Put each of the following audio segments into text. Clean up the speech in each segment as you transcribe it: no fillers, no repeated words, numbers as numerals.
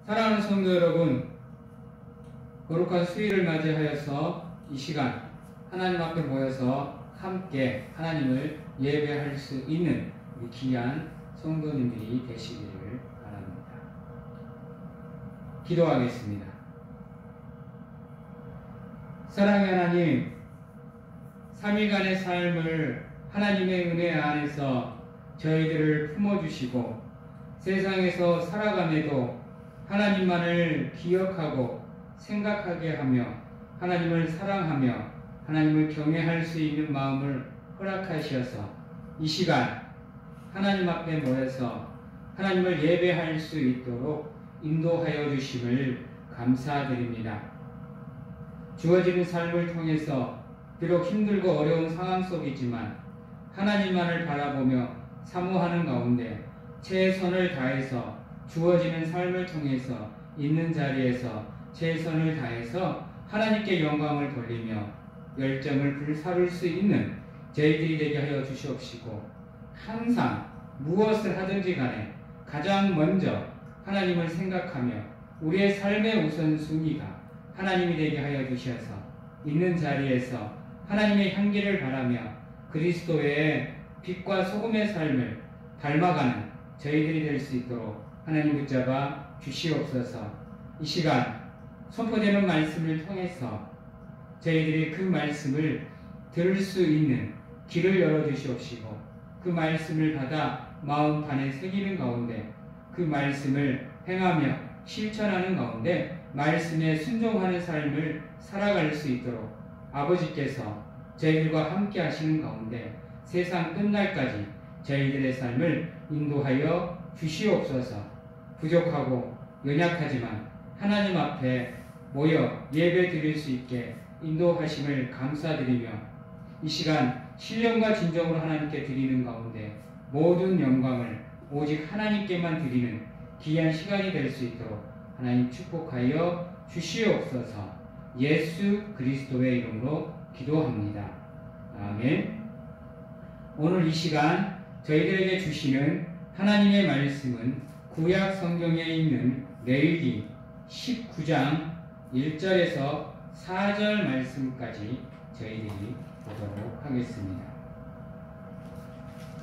사랑하는 성도 여러분, 거룩한 수요일을 맞이하여서 이 시간 하나님 앞에 모여서 함께 하나님을 예배할 수 있는 우리 귀한 성도님들이 되시기를 바랍니다. 기도하겠습니다. 사랑의 하나님, 3일간의 삶을 하나님의 은혜 안에서 저희들을 품어주시고 세상에서 살아감에도 하나님만을 기억하고 생각하게 하며 하나님을 사랑하며 하나님을 경외할 수 있는 마음을 허락하셔서 이 시간 하나님 앞에 모여서 하나님을 예배할 수 있도록 인도하여 주심을 감사드립니다. 주어지는 삶을 통해서 비록 힘들고 어려운 상황 속이지만 하나님만을 바라보며 사모하는 가운데 최선을 다해서 주어지는 삶을 통해서 있는 자리에서 최선을 다해서 하나님께 영광을 돌리며 열정을 불사를 수 있는 저희들이 되게 하여 주시옵시고 항상 무엇을 하든지 간에 가장 먼저 하나님을 생각하며 우리의 삶의 우선순위가 하나님이 되게 하여 주셔서 있는 자리에서 하나님의 향기를 바라며 그리스도의 빛과 소금의 삶을 닮아가는 저희들이 될 수 있도록 하나님 붙잡아 주시옵소서. 이 시간 선포되는 말씀을 통해서 저희들이 그 말씀을 들을 수 있는 길을 열어주시옵시고 그 말씀을 받아 마음 판에 새기는 가운데 그 말씀을 행하며 실천하는 가운데 말씀에 순종하는 삶을 살아갈 수 있도록 아버지께서 저희들과 함께 하시는 가운데 세상 끝날까지 저희들의 삶을 인도하여 주시옵소서. 부족하고 연약하지만 하나님 앞에 모여 예배 드릴 수 있게 인도하심을 감사드리며 이 시간 신령과 진정으로 하나님께 드리는 가운데 모든 영광을 오직 하나님께만 드리는 귀한 시간이 될 수 있도록 하나님 축복하여 주시옵소서. 예수 그리스도의 이름으로 기도합니다. 아멘. 오늘 이 시간 저희들에게 주시는 하나님의 말씀은 구약 성경에 있는 레위기 19장 1절에서 4절 말씀까지 저희들이 보도록 하겠습니다.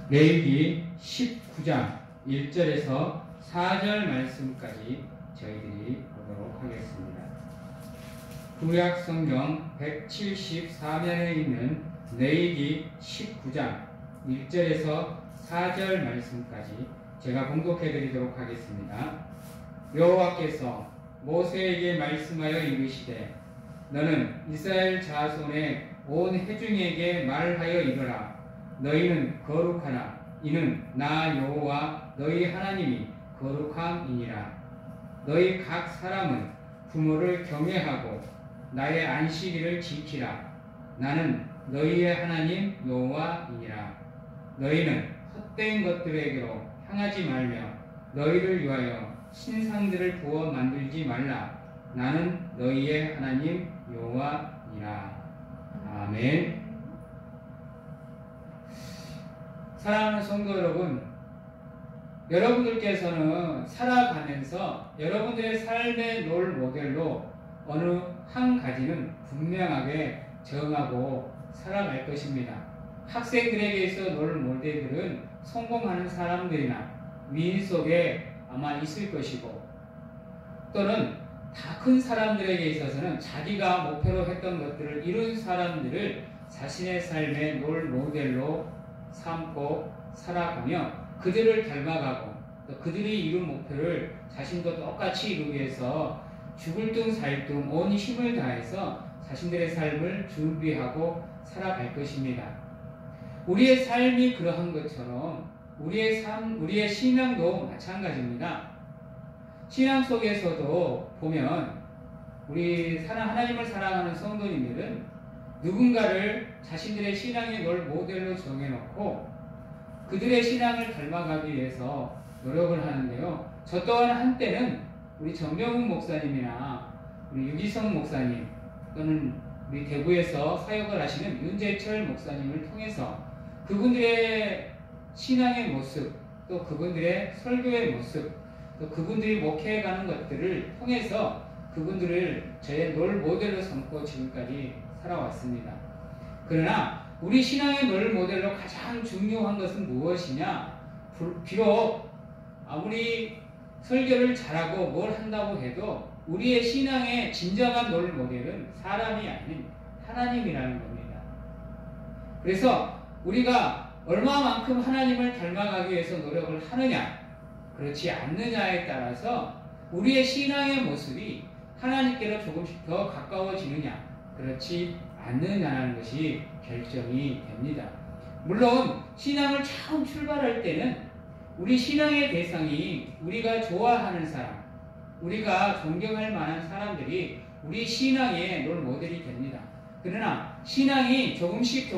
레위기 19장 1절에서 4절 말씀까지 저희들이 보도록 하겠습니다. 구약 성경 174면에 있는 레위기 19장 1절에서 4절 말씀까지 제가 봉독해 드리도록 하겠습니다. 여호와께서 모세에게 말씀하여 이르시되 너는 이스라엘 자손의 온 회중에게 말하여 이르라. 너희는 거룩하라. 이는 나 여호와 너희 하나님이 거룩함이니라. 너희 각 사람은 부모를 경외하고 나의 안식일을 지키라. 나는 너희의 하나님 여호와이니라. 너희는 헛된 것들에게로 향하지 말며 너희를 위하여 신상들을 부어 만들지 말라. 나는 너희의 하나님 여호와니라. 아멘. 사랑하는 성도 여러분, 여러분들께서는 살아가면서 여러분들의 삶의 롤 모델로 어느 한 가지는 분명하게 정하고 살아갈 것입니다. 학생들에게 있어 롤 모델들은 성공하는 사람들이나 위인 속에 아마 있을 것이고 또는 다 큰 사람들에게 있어서는 자기가 목표로 했던 것들을 이룬 사람들을 자신의 삶의 롤 모델로 삼고 살아가며 그들을 닮아가고 또 그들이 이룬 목표를 자신도 똑같이 이루기 위해서 죽을 둥 살 둥 온 힘을 다해서 자신들의 삶을 준비하고 살아갈 것입니다. 우리의 삶이 그러한 것처럼 우리의 신앙도 마찬가지입니다. 신앙 속에서도 보면 우리 하나님을 사랑하는 성도님들은 누군가를 자신들의 신앙의 모델로 정해놓고 그들의 신앙을 닮아가기 위해서 노력을 하는데요. 저 또한 한때는 우리 정명훈 목사님이나 우리 유기성 목사님 또는 우리 대구에서 사역을 하시는 윤재철 목사님을 통해서 그분들의 신앙의 모습 또 그분들의 설교의 모습 또 그분들이 목회해가는 것들을 통해서 그분들을 저의 롤 모델로 삼고 지금까지 살아왔습니다. 그러나 우리 신앙의 롤 모델로 가장 중요한 것은 무엇이냐? 비록 아무리 설교를 잘하고 뭘 한다고 해도 우리의 신앙의 진정한 롤 모델은 사람이 아닌 하나님이라는 겁니다. 그래서 우리가 얼마만큼 하나님을 닮아가기 위해서 노력을 하느냐, 그렇지 않느냐에 따라서 우리의 신앙의 모습이 하나님께로 조금씩 더 가까워지느냐, 그렇지 않느냐는 것이 결정이 됩니다. 물론 신앙을 처음 출발할 때는 우리 신앙의 대상이 우리가 좋아하는 사람, 우리가 존경할 만한 사람들이 우리 신앙의 롤 모델이 됩니다. 그러나 신앙이 조금씩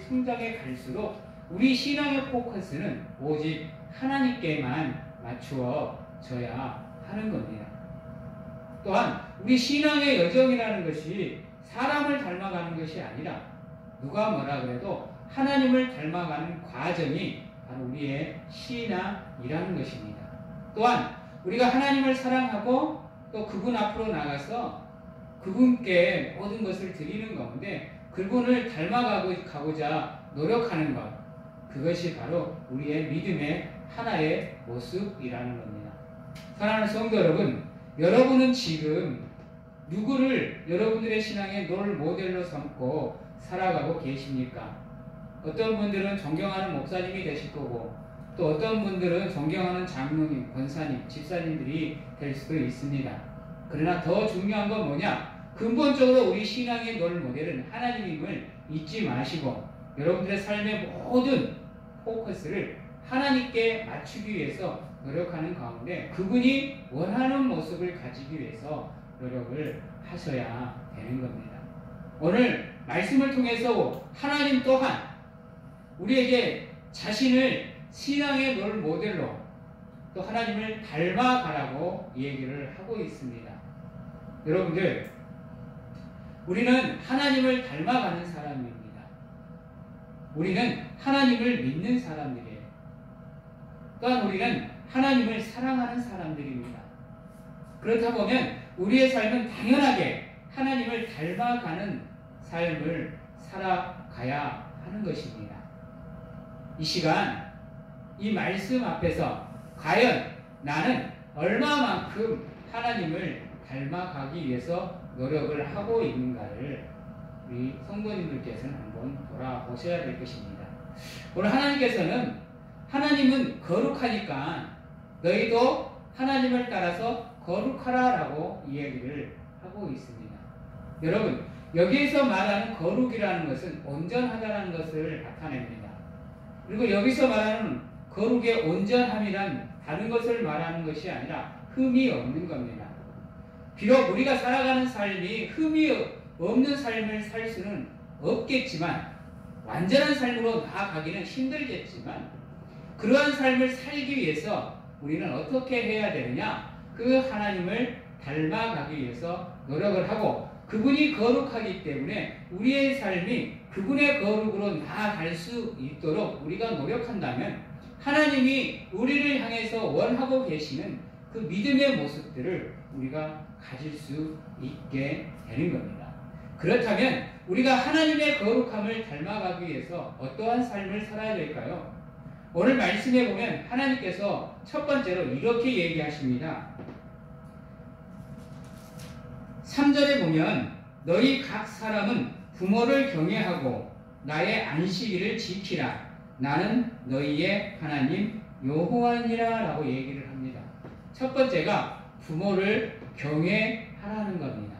성장해 갈수록 우리 신앙의 포커스는 오직 하나님께만 맞추어져야 하는 겁니다. 또한 우리 신앙의 여정이라는 것이 사람을 닮아가는 것이 아니라 누가 뭐라 그래도 하나님을 닮아가는 과정이 바로 우리의 신앙이라는 것입니다. 또한 우리가 하나님을 사랑하고 또 그분 앞으로 나가서 그분께 모든 것을 드리는 가운데 그분을 닮아가고자 노력하는 것, 그것이 바로 우리의 믿음의 하나의 모습이라는 겁니다. 사랑하는 성도 여러분, 여러분은 지금 누구를 여러분들의 신앙의 롤 모델로 삼고 살아가고 계십니까? 어떤 분들은 존경하는 목사님이 되실 거고, 또 어떤 분들은 존경하는 장로님, 권사님, 집사님들이 될 수도 있습니다. 그러나 더 중요한 건 뭐냐? 근본적으로 우리 신앙의 롤 모델은 하나님임을 잊지 마시고 여러분들의 삶의 모든 포커스를 하나님께 맞추기 위해서 노력하는 가운데 그분이 원하는 모습을 가지기 위해서 노력을 하셔야 되는 겁니다. 오늘 말씀을 통해서 하나님 또한 우리에게 자신을 신앙의 롤 모델로 또 하나님을 닮아가라고 얘기를 하고 있습니다. 여러분들, 우리는 하나님을 닮아가는 사람입니다. 우리는 하나님을 믿는 사람들이에요. 또한 우리는 하나님을 사랑하는 사람들입니다. 그렇다 보면 우리의 삶은 당연하게 하나님을 닮아가는 삶을 살아가야 하는 것입니다. 이 시간, 이 말씀 앞에서 과연 나는 얼마만큼 하나님을 닮아가기 위해서 노력을 하고 있는가를 우리 성도님들께서는 한번 돌아보셔야 될 것입니다. 오늘 하나님은 거룩하니까 너희도 하나님을 따라서 거룩하라 라고 이야기를 하고 있습니다. 여러분, 여기에서 말하는 거룩이라는 것은 온전하다는 것을 나타냅니다. 그리고 여기서 말하는 거룩의 온전함이란 다른 것을 말하는 것이 아니라 흠이 없는 겁니다. 비록 우리가 살아가는 삶이 흠이 없는 삶을 살 수는 없겠지만, 완전한 삶으로 나아가기는 힘들겠지만, 그러한 삶을 살기 위해서 우리는 어떻게 해야 되느냐? 그 하나님을 닮아가기 위해서 노력을 하고, 그분이 거룩하기 때문에 우리의 삶이 그분의 거룩으로 나아갈 수 있도록 우리가 노력한다면 하나님이 우리를 향해서 원하고 계시는 그 믿음의 모습들을 우리가 가질 수 있게 되는 겁니다. 그렇다면 우리가 하나님의 거룩함을 닮아가기 위해서 어떠한 삶을 살아야 될까요? 오늘 말씀에 보면 하나님께서 첫 번째로 이렇게 얘기하십니다. 3절에 보면 너희 각 사람은 부모를 경외하고 나의 안식일을 지키라. 나는 너희의 하나님 여호와니라 라고 얘기를 합니다. 첫 번째가 부모를 경외하라는 겁니다.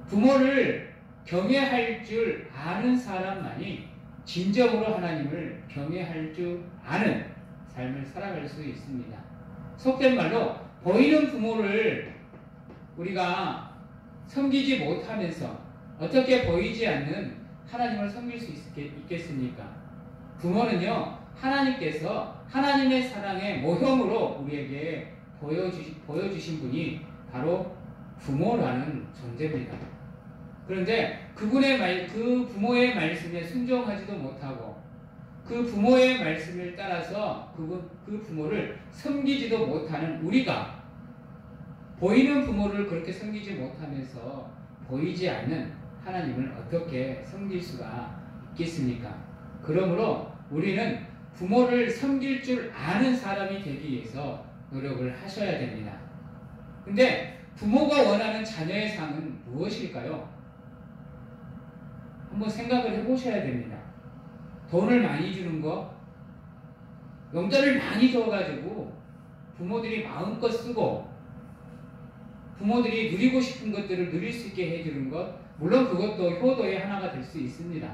부모를 경외할 줄 아는 사람만이 진정으로 하나님을 경외할 줄 아는 삶을 살아갈 수 있습니다. 속된 말로 보이는 부모를 우리가 섬기지 못하면서 어떻게 보이지 않는 하나님을 섬길 수 있겠습니까? 부모는요, 하나님께서 하나님의 사랑의 모형으로 우리에게 보여주신 분이 바로 부모라는 존재입니다. 그런데 그 부모의 말씀에 순종하지도 못하고 그 부모의 말씀을 따라서 그 부모를 섬기지도 못하는 우리가 보이는 부모를 그렇게 섬기지 못하면서 보이지 않는 하나님을 어떻게 섬길 수가 있겠습니까? 그러므로 우리는 부모를 섬길 줄 아는 사람이 되기 위해서 노력을 하셔야 됩니다. 근데 부모가 원하는 자녀의 상은 무엇일까요? 한번 생각을 해보셔야 됩니다. 돈을 많이 주는 거, 용돈을 많이 줘가지고 부모들이 마음껏 쓰고 부모들이 누리고 싶은 것들을 누릴 수 있게 해주는 것, 물론 그것도 효도의 하나가 될 수 있습니다.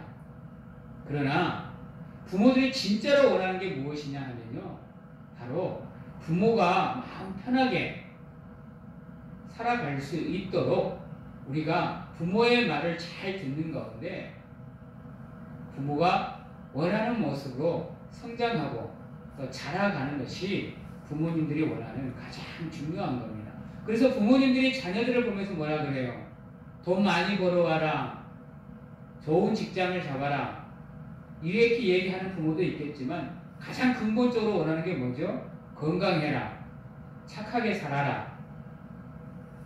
그러나 부모들이 진짜로 원하는 게 무엇이냐 하면요, 바로 부모가 마음 편하게 살아갈 수 있도록 우리가 부모의 말을 잘 듣는 가운데 부모가 원하는 모습으로 성장하고 또 자라가는 것이 부모님들이 원하는 가장 중요한 겁니다. 그래서 부모님들이 자녀들을 보면서 뭐라 그래요? 돈 많이 벌어와라, 좋은 직장을 잡아라, 이렇게 얘기하는 부모도 있겠지만 가장 근본적으로 원하는 게 뭐죠? 건강해라, 착하게 살아라,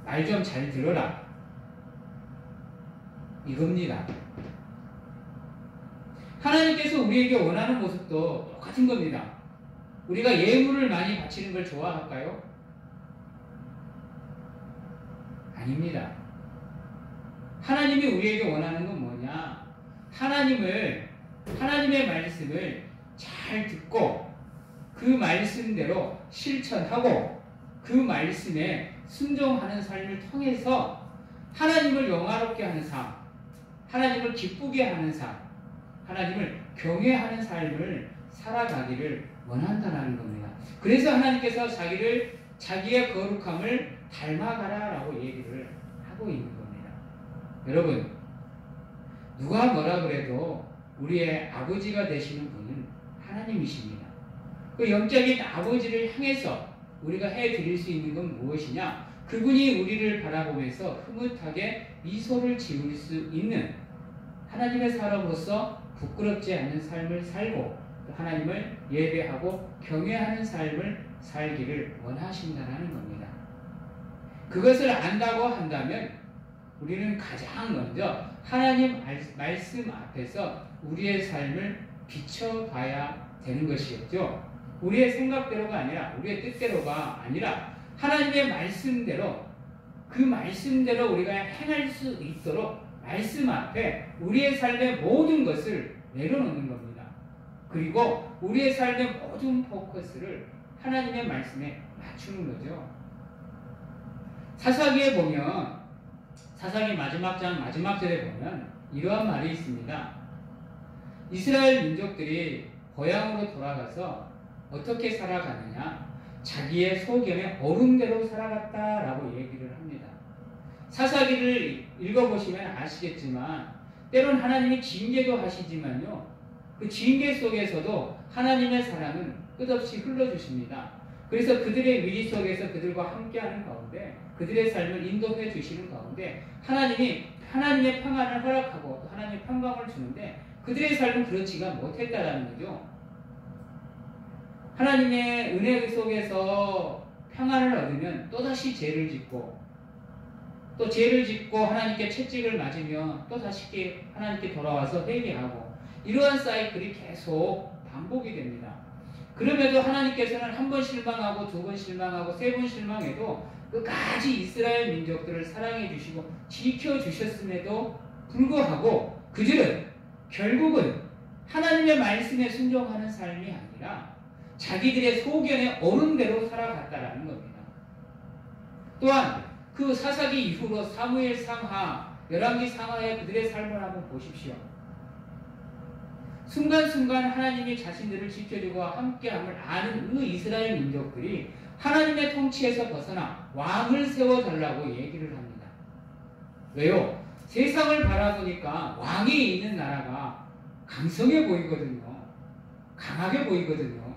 말 좀 잘 들어라, 이겁니다. 하나님께서 우리에게 원하는 모습도 똑같은 겁니다. 우리가 예물을 많이 바치는 걸 좋아할까요? 아닙니다. 하나님이 우리에게 원하는 건 뭐냐? 하나님의 말씀을 잘 듣고 그 말씀대로 실천하고 그 말씀에 순종하는 삶을 통해서 하나님을 영화롭게 하는 삶, 하나님을 기쁘게 하는 삶, 하나님을 경외하는 삶을 살아가기를 원한다는 겁니다. 그래서 하나님께서 자기의 거룩함을 닮아가라라고 얘기를 하고 있는 겁니다. 여러분, 누가 뭐라 그래도 우리의 아버지가 되시는 분은 하나님이십니다. 그 영적인 아버지를 향해서 우리가 해드릴 수 있는 건 무엇이냐? 그분이 우리를 바라보면서 흐뭇하게 미소를 지을 수 있는 하나님의 사람으로서 부끄럽지 않은 삶을 살고 하나님을 예배하고 경외하는 삶을 살기를 원하신다는 겁니다. 그것을 안다고 한다면 우리는 가장 먼저 하나님 말씀 앞에서 우리의 삶을 비춰봐야 되는 것이었죠. 우리의 생각대로가 아니라, 우리의 뜻대로가 아니라 하나님의 말씀대로, 그 말씀대로 우리가 행할 수 있도록 말씀 앞에 우리의 삶의 모든 것을 내려놓는 겁니다. 그리고 우리의 삶의 모든 포커스를 하나님의 말씀에 맞추는 거죠. 사사기에 보면, 사사기 마지막 장 마지막 절에 보면 이러한 말이 있습니다. 이스라엘 민족들이 고향으로 돌아가서 어떻게 살아가느냐? 자기의 소견에 어른대로 살아갔다라고 얘기를 합니다. 사사기를 읽어보시면 아시겠지만 때론 하나님이 징계도 하시지만요, 그 징계 속에서도 하나님의 사랑은 끝없이 흘러주십니다. 그래서 그들의 위기 속에서 그들과 함께하는 가운데, 그들의 삶을 인도해 주시는 가운데 하나님의 평안을 허락하고 또 하나님의 평강을 주는데 그들의 삶은 그렇지가 못했다라는 거죠. 하나님의 은혜 속에서 평안을 얻으면 또다시 죄를 짓고, 또 죄를 짓고 하나님께 채찍을 맞으면 또 다시 하나님께 돌아와서 회개하고, 이러한 사이클이 계속 반복이 됩니다. 그럼에도 하나님께서는 한 번 실망하고 두 번 실망하고 세 번 실망해도 끝까지 이스라엘 민족들을 사랑해 주시고 지켜주셨음에도 불구하고 그들은 결국은 하나님의 말씀에 순종하는 삶이 아니라 자기들의 소견에 오른 대로 살아갔다라는 겁니다. 또한 그 사사기 이후로 사무엘 상하, 열왕기 상하의 그들의 삶을 한번 보십시오. 순간순간 하나님이 자신들을 지켜주고 함께함을 아는 그 이스라엘 민족들이 하나님의 통치에서 벗어나 왕을 세워달라고 얘기를 합니다. 왜요? 세상을 바라보니까 왕이 있는 나라가 강성해 보이거든요. 강하게 보이거든요.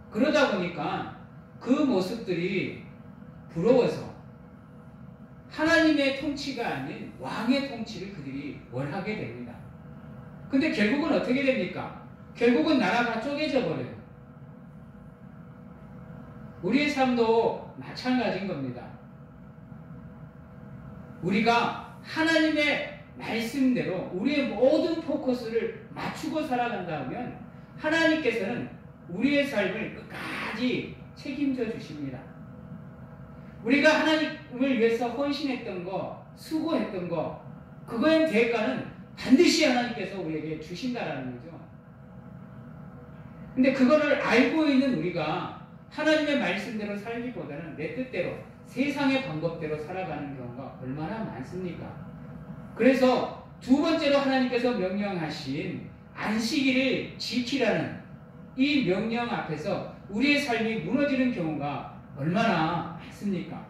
그러다 보니까 그 모습들이 부러워서 하나님의 통치가 아닌 왕의 통치를 그들이 원하게 됩니다. 근데 결국은 어떻게 됩니까? 결국은 나라가 쪼개져 버려요. 우리의 삶도 마찬가지인 겁니다. 우리가 하나님의 말씀대로 우리의 모든 포커스를 맞추고 살아간다면 하나님께서는 우리의 삶을 끝까지 책임져 주십니다. 우리가 하나님을 위해서 헌신했던 거, 수고했던 거, 그거의 대가는 반드시 하나님께서 우리에게 주신다라는 거죠. 근데 그거를 알고 있는 우리가 하나님의 말씀대로 살기보다는 내 뜻대로 세상의 방법대로 살아가는 경우가 얼마나 많습니까? 그래서 두 번째로 하나님께서 명령하신 안식일을 지키라는 이 명령 앞에서 우리의 삶이 무너지는 경우가 얼마나 많습니까?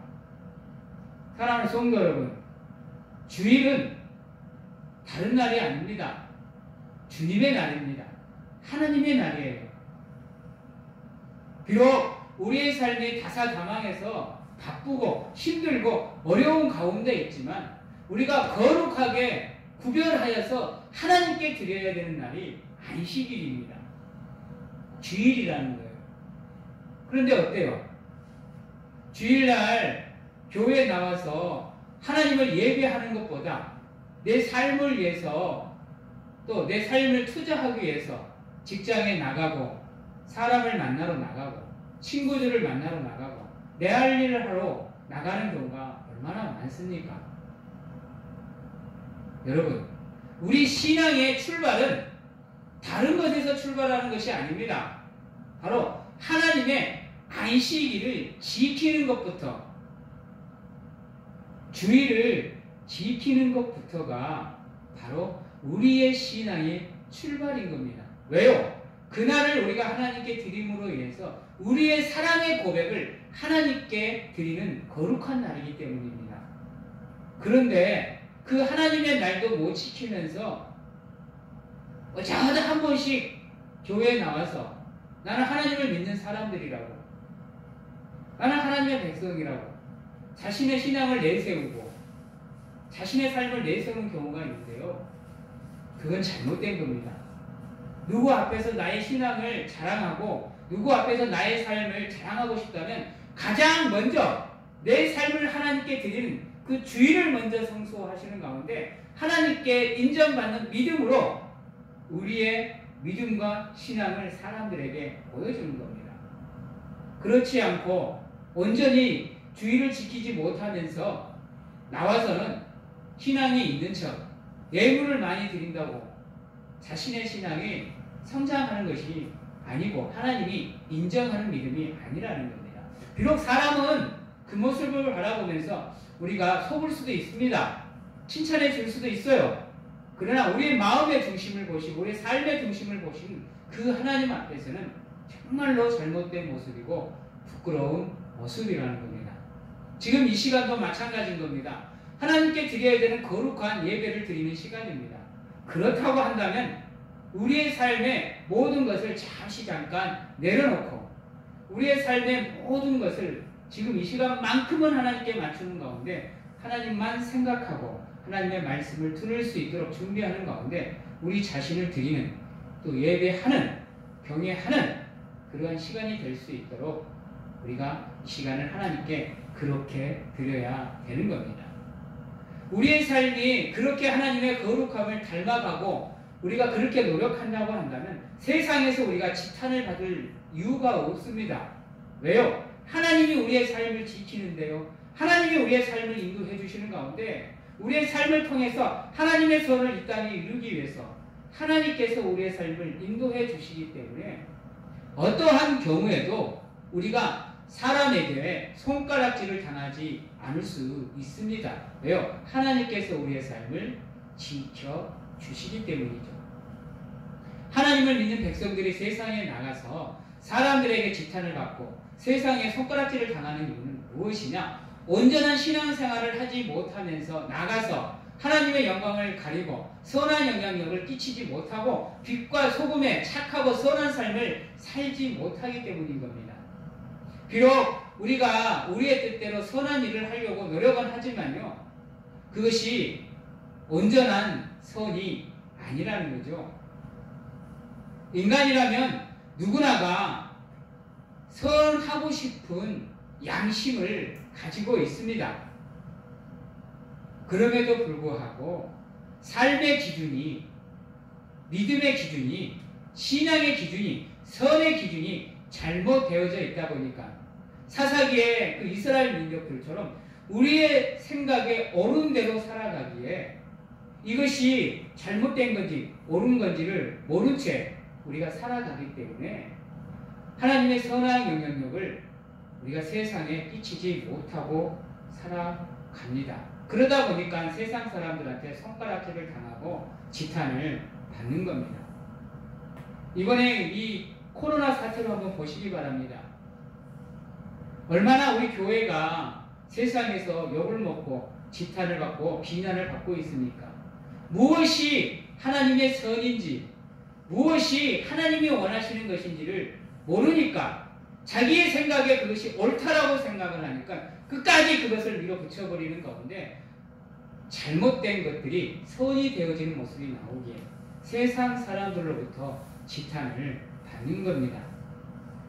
사랑하는 성도 여러분, 주일은 다른 날이 아닙니다. 주님의 날입니다. 하나님의 날이에요. 비록 우리의 삶이 다사다망해서 바쁘고 힘들고 어려운 가운데 있지만 우리가 거룩하게 구별하여서 하나님께 드려야 되는 날이 안식일입니다. 주일이라는 거예요. 그런데 어때요? 주일날 교회에 나와서 하나님을 예배하는 것보다 내 삶을 위해서 또 내 삶을 투자하기 위해서 직장에 나가고 사람을 만나러 나가고 친구들을 만나러 나가고 내 할 일을 하러 나가는 경우가 얼마나 많습니까? 여러분, 우리 신앙의 출발은 다른 것에서 출발하는 것이 아닙니다. 바로 하나님의 안식일을 지키는 것부터, 주일을 지키는 것부터가 바로 우리의 신앙의 출발인 겁니다. 왜요? 그날을 우리가 하나님께 드림으로 인해서 우리의 사랑의 고백을 하나님께 드리는 거룩한 날이기 때문입니다. 그런데 그 하나님의 날도 못 지키면서 어쩌다 한 번씩 교회에 나와서 나는 하나님을 믿는 사람들이라고, 나는 하나님의 백성이라고 자신의 신앙을 내세우고 자신의 삶을 내세우는 경우가 있는데요. 그건 잘못된 겁니다. 누구 앞에서 나의 신앙을 자랑하고 누구 앞에서 나의 삶을 자랑하고 싶다면 가장 먼저 내 삶을 하나님께 드리는 그 주일을 먼저 성수하시는 가운데 하나님께 인정받는 믿음으로 우리의 믿음과 신앙을 사람들에게 보여주는 겁니다. 그렇지 않고 온전히 주일을 지키지 못하면서 나와서는 신앙이 있는 척 예물을 많이 드린다고 자신의 신앙이 성장하는 것이 아니고 하나님이 인정하는 믿음이 아니라는 겁니다. 비록 사람은 그 모습을 바라보면서 우리가 속을 수도 있습니다. 칭찬해 줄 수도 있어요. 그러나 우리의 마음의 중심을 보시고 우리의 삶의 중심을 보신 그 하나님 앞에서는 정말로 잘못된 모습이고 부끄러운 모습이라는 겁니다. 지금 이 시간도 마찬가지인 겁니다. 하나님께 드려야 되는 거룩한 예배를 드리는 시간입니다. 그렇다고 한다면 우리의 삶의 모든 것을 잠깐 내려놓고 우리의 삶의 모든 것을 지금 이 시간만큼은 하나님께 맞추는 가운데 하나님만 생각하고 하나님의 말씀을 들을 수 있도록 준비하는 가운데 우리 자신을 드리는 또 예배하는 경외하는 그러한 시간이 될 수 있도록 우리가 이 시간을 하나님께 그렇게 드려야 되는 겁니다. 우리의 삶이 그렇게 하나님의 거룩함을 닮아가고 우리가 그렇게 노력한다고 한다면 세상에서 우리가 지탄을 받을 이유가 없습니다. 왜요? 하나님이 우리의 삶을 지키는데요. 하나님이 우리의 삶을 인도해 주시는 가운데 우리의 삶을 통해서 하나님의 선을 이 땅에 이루기 위해서 하나님께서 우리의 삶을 인도해 주시기 때문에 어떠한 경우에도 우리가 사람에게 손가락질을 당하지 않을 수 있습니다. 왜요? 하나님께서 우리의 삶을 지켜주시기 때문이죠. 하나님을 믿는 백성들이 세상에 나가서 사람들에게 지탄을 받고 세상에 손가락질을 당하는 이유는 무엇이냐? 온전한 신앙생활을 하지 못하면서 나가서 하나님의 영광을 가리고 선한 영향력을 끼치지 못하고 빛과 소금에 착하고 선한 삶을 살지 못하기 때문인 겁니다. 비록 우리가 우리의 뜻대로 선한 일을 하려고 노력은 하지만요, 그것이 온전한 선이 아니라는 거죠. 인간이라면 누구나가 선하고 싶은 양심을 가지고 있습니다. 그럼에도 불구하고 삶의 기준이, 믿음의 기준이, 신앙의 기준이, 선의 기준이 잘못되어져 있다 보니까 사사기의 그 이스라엘 민족들처럼 우리의 생각에 옳은 대로 살아가기에 이것이 잘못된 건지 옳은 건지를 모른 채 우리가 살아가기 때문에 하나님의 선한 영향력을 우리가 세상에 끼치지 못하고 살아갑니다. 그러다 보니까 세상 사람들한테 손가락질을 당하고 지탄을 받는 겁니다. 이번에 이 코로나 사태로 한번 보시기 바랍니다. 얼마나 우리 교회가 세상에서 욕을 먹고 지탄을 받고 비난을 받고 있습니까? 무엇이 하나님의 선인지, 무엇이 하나님이 원하시는 것인지를 모르니까 자기의 생각에 그것이 옳다라고 생각을 하니까 끝까지 그것을 밀어붙여버리는 가운데 잘못된 것들이 선이 되어지는 모습이 나오기에 세상 사람들로부터 지탄을 받는 겁니다.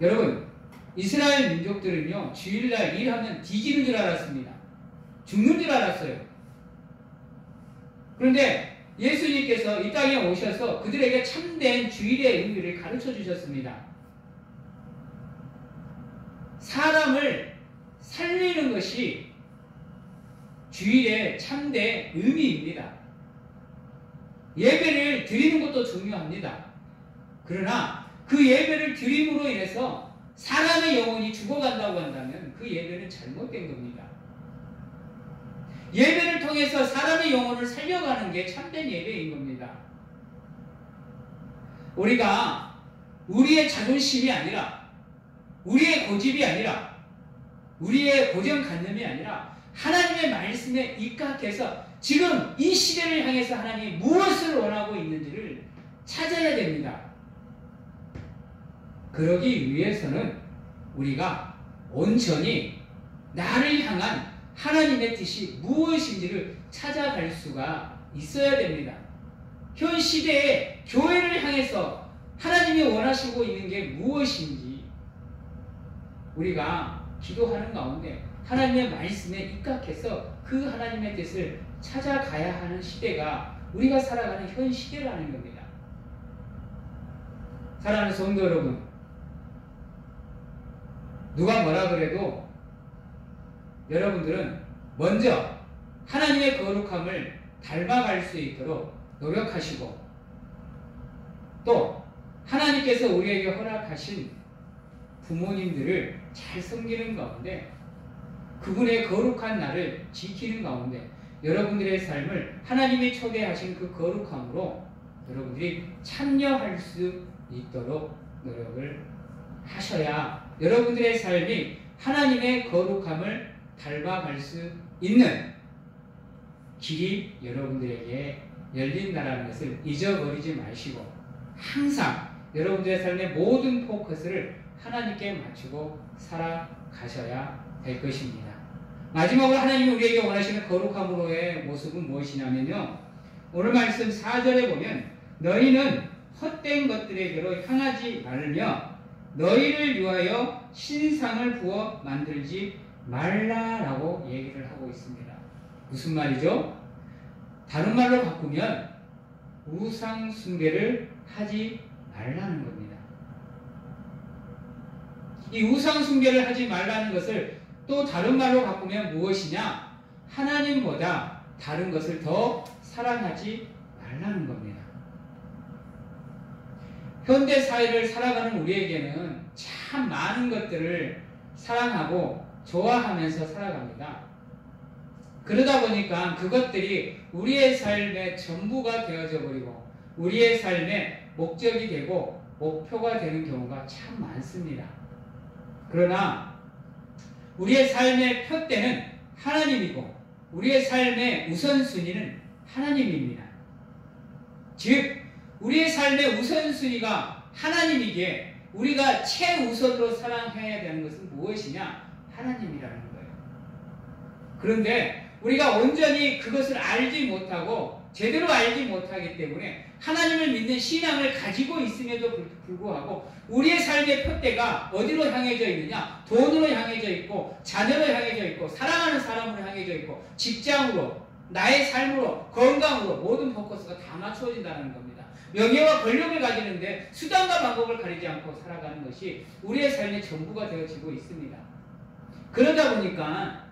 여러분, 이스라엘 민족들은요, 주일날 일하면 뒤지는 줄 알았습니다. 죽는 줄 알았어요. 그런데 예수님께서 이 땅에 오셔서 그들에게 참된 주일의 의미를 가르쳐 주셨습니다. 사람을 살리는 것이 주일의 참된 의미입니다. 예배를 드리는 것도 중요합니다. 그러나 그 예배를 드림으로 인해서 사람의 영혼이 죽어간다고 한다면 그 예배는 잘못된 겁니다. 예배를 통해서 사람의 영혼을 살려가는 게 참된 예배인 겁니다. 우리가 우리의 자존심이 아니라, 우리의 고집이 아니라, 우리의 고정관념이 아니라 하나님의 말씀에 입각해서 지금 이 시대를 향해서 하나님이 무엇을 원하고 있는지를 찾아야 됩니다. 그러기 위해서는 우리가 온전히 나를 향한 하나님의 뜻이 무엇인지를 찾아갈 수가 있어야 됩니다. 현 시대에 교회를 향해서 하나님이 원하시고 있는 게 무엇인지 우리가 기도하는 가운데 하나님의 말씀에 입각해서 그 하나님의 뜻을 찾아가야 하는 시대가 우리가 살아가는 현 시대라는 겁니다. 사랑하는 성도 여러분, 누가 뭐라 그래도 여러분들은 먼저 하나님의 거룩함을 닮아갈 수 있도록 노력하시고 또 하나님께서 우리에게 허락하신 부모님들을 잘 섬기는 가운데 그분의 거룩한 날을 지키는 가운데 여러분들의 삶을 하나님이 초대하신 그 거룩함으로 여러분들이 참여할 수 있도록 노력을 하셔야 여러분들의 삶이 하나님의 거룩함을 닮아갈 수 있는 길이 여러분들에게 열린다는 것을 잊어버리지 마시고 항상 여러분들의 삶의 모든 포커스를 하나님께 맞추고 살아가셔야 될 것입니다. 마지막으로 하나님이 우리에게 원하시는 거룩함으로의 모습은 무엇이냐면요, 오늘 말씀 4절에 보면 너희는 헛된 것들에게로 향하지 말며 너희를 위하여 신상을 부어 만들지 말라라고 얘기를 하고 있습니다. 무슨 말이죠? 다른 말로 바꾸면 우상 숭배를 하지 말라는 겁니다. 이 우상 숭배를 하지 말라는 것을 또 다른 말로 바꾸면 무엇이냐? 하나님보다 다른 것을 더 사랑하지 말라는 겁니다. 현대 사회를 살아가는 우리에게는 참 많은 것들을 사랑하고 좋아하면서 살아갑니다. 그러다 보니까 그것들이 우리의 삶의 전부가 되어져 버리고 우리의 삶의 목적이 되고 목표가 되는 경우가 참 많습니다. 그러나 우리의 삶의 표대는 하나님이고 우리의 삶의 우선순위는 하나님입니다. 즉 우리의 삶의 우선순위가 하나님이기에 우리가 최우선으로 사랑해야 되는 것은 무엇이냐? 하나님이라는 거예요. 그런데 우리가 온전히 그것을 알지 못하고 제대로 알지 못하기 때문에 하나님을 믿는 신앙을 가지고 있음에도 불구하고 우리의 삶의 푯대가 어디로 향해져 있느냐? 돈으로 향해져 있고, 자녀로 향해져 있고, 사랑하는 사람으로 향해져 있고, 직장으로, 나의 삶으로, 건강으로 모든 포커스가 다 맞추어진다는 겁니다. 명예와 권력을 가지는데 수단과 방법을 가리지 않고 살아가는 것이 우리의 삶의 전부가 되어지고 있습니다. 그러다 보니까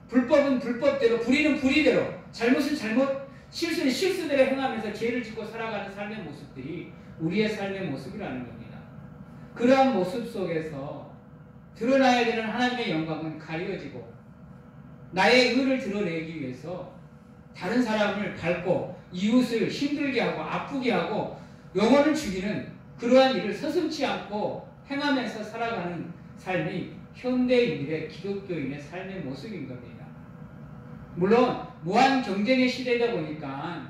불법은 불법대로, 불의는 불의대로, 잘못은 잘못, 실수는 실수대로 행하면서 죄를 짓고 살아가는 삶의 모습들이 우리의 삶의 모습이라는 겁니다. 그러한 모습 속에서 드러나야 되는 하나님의 영광은 가려지고 나의 의를 드러내기 위해서 다른 사람을 밟고 이웃을 힘들게 하고 아프게 하고 영혼을 죽이는 그러한 일을 서슴지 않고 행하면서 살아가는 삶이 현대인들의 기독교인의 삶의 모습인 겁니다. 물론 무한 경쟁의 시대다 보니까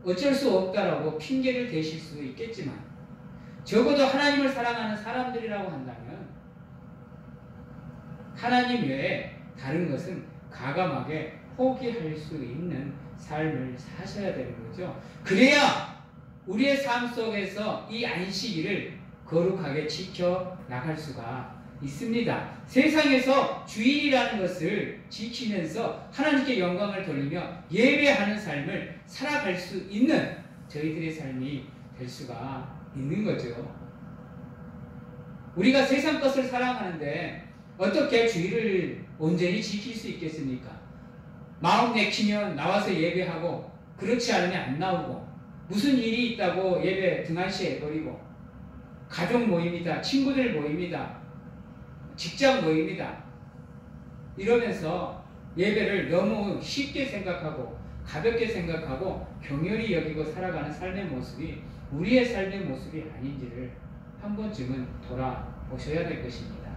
어쩔 수 없다라고 핑계를 대실 수도 있겠지만 적어도 하나님을 사랑하는 사람들이라고 한다면 하나님 외에 다른 것은 과감하게 포기할 수 있는 삶을 사셔야 되는 거죠. 그래야 우리의 삶 속에서 이 안식일을 거룩하게 지켜나갈 수가 있습니다. 세상에서 주일이라는 것을 지키면서 하나님께 영광을 돌리며 예배하는 삶을 살아갈 수 있는 저희들의 삶이 될 수가 있는 거죠. 우리가 세상 것을 사랑하는데 어떻게 주일을 온전히 지킬 수 있겠습니까? 마음 내키면 나와서 예배하고 그렇지 않으면 안 나오고 무슨 일이 있다고 예배 등한시해버리고 가족 모임이다, 친구들 모임이다, 직장 모임이다 이러면서 예배를 너무 쉽게 생각하고 가볍게 생각하고 경연히 여기고 살아가는 삶의 모습이 우리의 삶의 모습이 아닌지를 한 번쯤은 돌아보셔야 될 것입니다.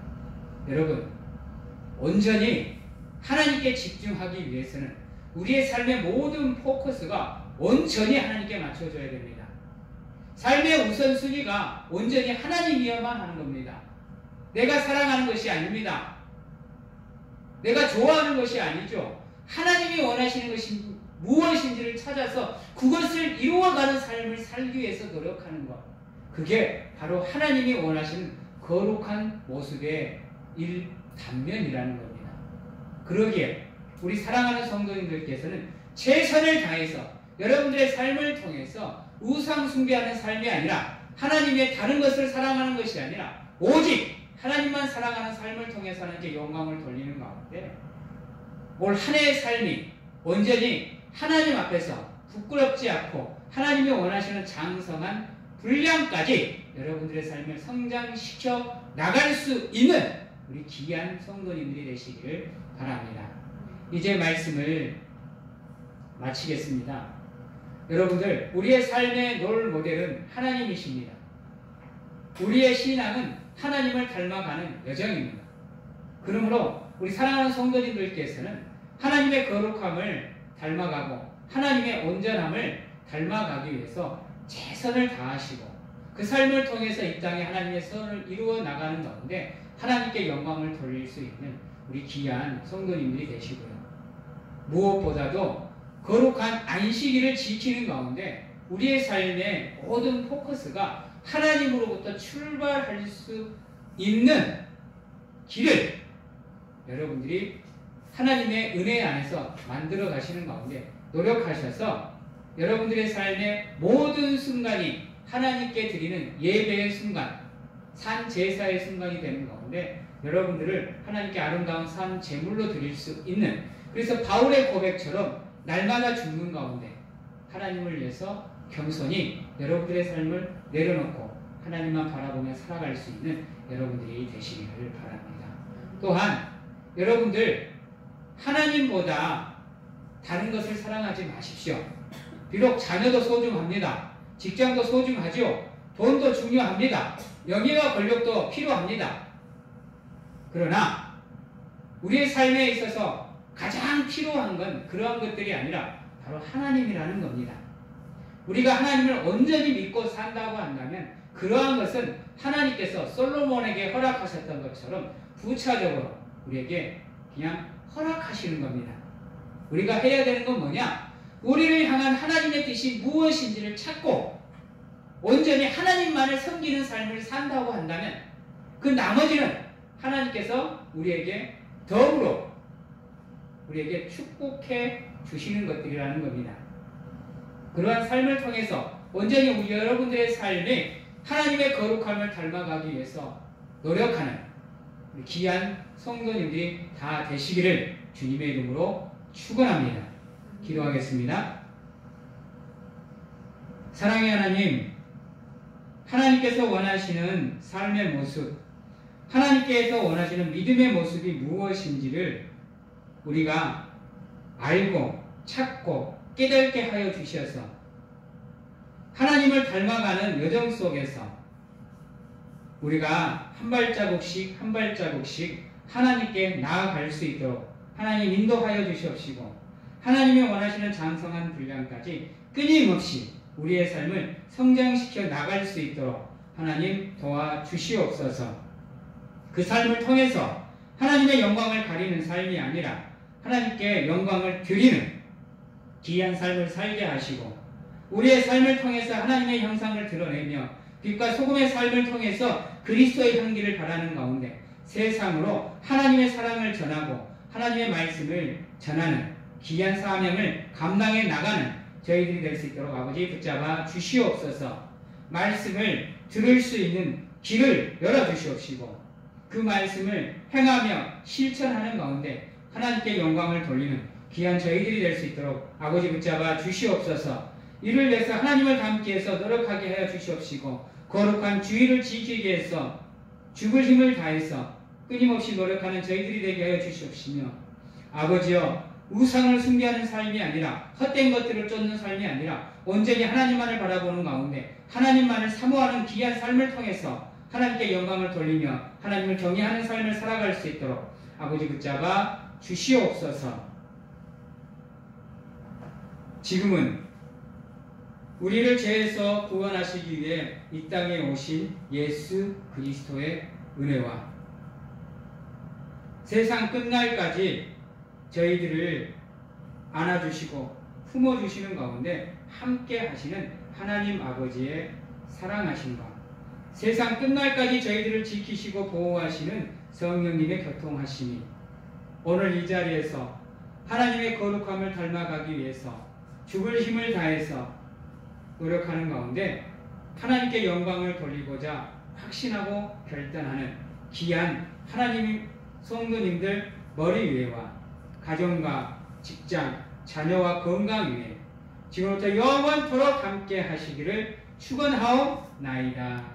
여러분, 온전히 하나님께 집중하기 위해서는 우리의 삶의 모든 포커스가 온전히 하나님께 맞춰줘야 됩니다. 삶의 우선순위가 온전히 하나님이어야만 하는 겁니다. 내가 사랑하는 것이 아닙니다. 내가 좋아하는 것이 아니죠. 하나님이 원하시는 것이 무엇인지를 찾아서 그것을 이루어가는 삶을 살기 위해서 노력하는 것. 그게 바로 하나님이 원하시는 거룩한 모습의 단면이라는 겁니다. 그러기에 우리 사랑하는 성도님들께서는 최선을 다해서 여러분들의 삶을 통해서 우상 숭배하는 삶이 아니라 하나님의 다른 것을 사랑하는 것이 아니라 오직 하나님만 사랑하는 삶을 통해서 하나님께 영광을 돌리는 가운데 올 한 해의 삶이 온전히 하나님 앞에서 부끄럽지 않고 하나님이 원하시는 장성한 분량까지 여러분들의 삶을 성장시켜 나갈 수 있는 우리 귀한 성도님들이 되시기를 바랍니다. 이제 말씀을 마치겠습니다. 여러분들, 우리의 삶의 롤 모델은 하나님이십니다. 우리의 신앙은 하나님을 닮아가는 여정입니다. 그러므로 우리 사랑하는 성도님들께서는 하나님의 거룩함을 닮아가고 하나님의 온전함을 닮아가기 위해서 최선을 다하시고 그 삶을 통해서 이 땅에 하나님의 선을 이루어 나가는 가운데 하나님께 영광을 돌릴 수 있는 우리 귀한 성도님들이 되시고요. 무엇보다도 거룩한 안식일을 지키는 가운데 우리의 삶의 모든 포커스가 하나님으로부터 출발할 수 있는 길을 여러분들이 하나님의 은혜 안에서 만들어 가시는 가운데 노력하셔서 여러분들의 삶의 모든 순간이 하나님께 드리는 예배의 순간, 산 제사의 순간이 되는 가운데 여러분들을 하나님께 아름다운 산 제물로 드릴 수 있는, 그래서 바울의 고백처럼 날마다 죽는 가운데 하나님을 위해서 겸손히 여러분들의 삶을 내려놓고 하나님만 바라보며 살아갈 수 있는 여러분들이 되시기를 바랍니다. 또한 여러분들 하나님보다 다른 것을 사랑하지 마십시오. 비록 자녀도 소중합니다. 직장도 소중하죠. 돈도 중요합니다. 명예와 권력도 필요합니다. 그러나 우리의 삶에 있어서 가장 필요한 건 그러한 것들이 아니라 바로 하나님이라는 겁니다. 우리가 하나님을 온전히 믿고 산다고 한다면 그러한 것은 하나님께서 솔로몬에게 허락하셨던 것처럼 부차적으로 우리에게 그냥 허락하시는 겁니다. 우리가 해야 되는 건 뭐냐? 우리를 향한 하나님의 뜻이 무엇인지를 찾고 온전히 하나님만을 섬기는 삶을 산다고 한다면 그 나머지는 하나님께서 우리에게 더불어 우리에게 축복해 주시는 것들이라는 겁니다. 그러한 삶을 통해서 온전히 우리 여러분들의 삶이 하나님의 거룩함을 닮아가기 위해서 노력하는 우리 귀한 성도님들이 다 되시기를 주님의 이름으로 축원합니다. 기도하겠습니다. 사랑의 하나님, 하나님께서 원하시는 삶의 모습, 하나님께서 원하시는 믿음의 모습이 무엇인지를 우리가 알고 찾고 깨닫게 하여 주셔서 하나님을 닮아가는 여정 속에서 우리가 한 발자국씩 한 발자국씩 하나님께 나아갈 수 있도록 하나님 인도하여 주시옵시고 하나님이 원하시는 장성한 분량까지 끊임없이 우리의 삶을 성장시켜 나갈 수 있도록 하나님 도와주시옵소서. 그 삶을 통해서 하나님의 영광을 가리는 삶이 아니라 하나님께 영광을 드리는 귀한 삶을 살게 하시고 우리의 삶을 통해서 하나님의 형상을 드러내며 빛과 소금의 삶을 통해서 그리스도의 향기를 바라는 가운데 세상으로 하나님의 사랑을 전하고 하나님의 말씀을 전하는 귀한 사명을 감당해 나가는 저희들이 될 수 있도록 아버지 붙잡아 주시옵소서. 말씀을 들을 수 있는 길을 열어주시옵시고 그 말씀을 행하며 실천하는 가운데 하나님께 영광을 돌리는 귀한 저희들이 될 수 있도록 아버지 붙잡아 주시옵소서. 이를 위해서 하나님을 닮기 위해서 노력하게 하여 주시옵시고 거룩한 주의를 지키기 위해서 죽을 힘을 다해서 끊임없이 노력하는 저희들이 되게 하여 주시옵시며 아버지여 우상을 숭배하는 삶이 아니라 헛된 것들을 쫓는 삶이 아니라 온전히 하나님만을 바라보는 가운데 하나님만을 사모하는 귀한 삶을 통해서 하나님께 영광을 돌리며 하나님을 경외하는 삶을 살아갈 수 있도록 아버지 붙잡아 주시옵소서. 지금은 우리를 죄에서 구원하시기 위해 이 땅에 오신 예수 그리스도의 은혜와 세상 끝날까지 저희들을 안아주시고 품어주시는 가운데 함께 하시는 하나님 아버지의 사랑하심과 세상 끝날까지 저희들을 지키시고 보호하시는 성령님의 교통하심이 오늘 이 자리에서 하나님의 거룩함을 닮아가기 위해서 죽을 힘을 다해서 노력하는 가운데 하나님께 영광을 돌리고자 확신하고 결단하는 귀한 하나님의 성도님들 머리 위에와 가정과 직장, 자녀와 건강 위에 지금부터 영원토록 함께 하시기를 축원하옵나이다.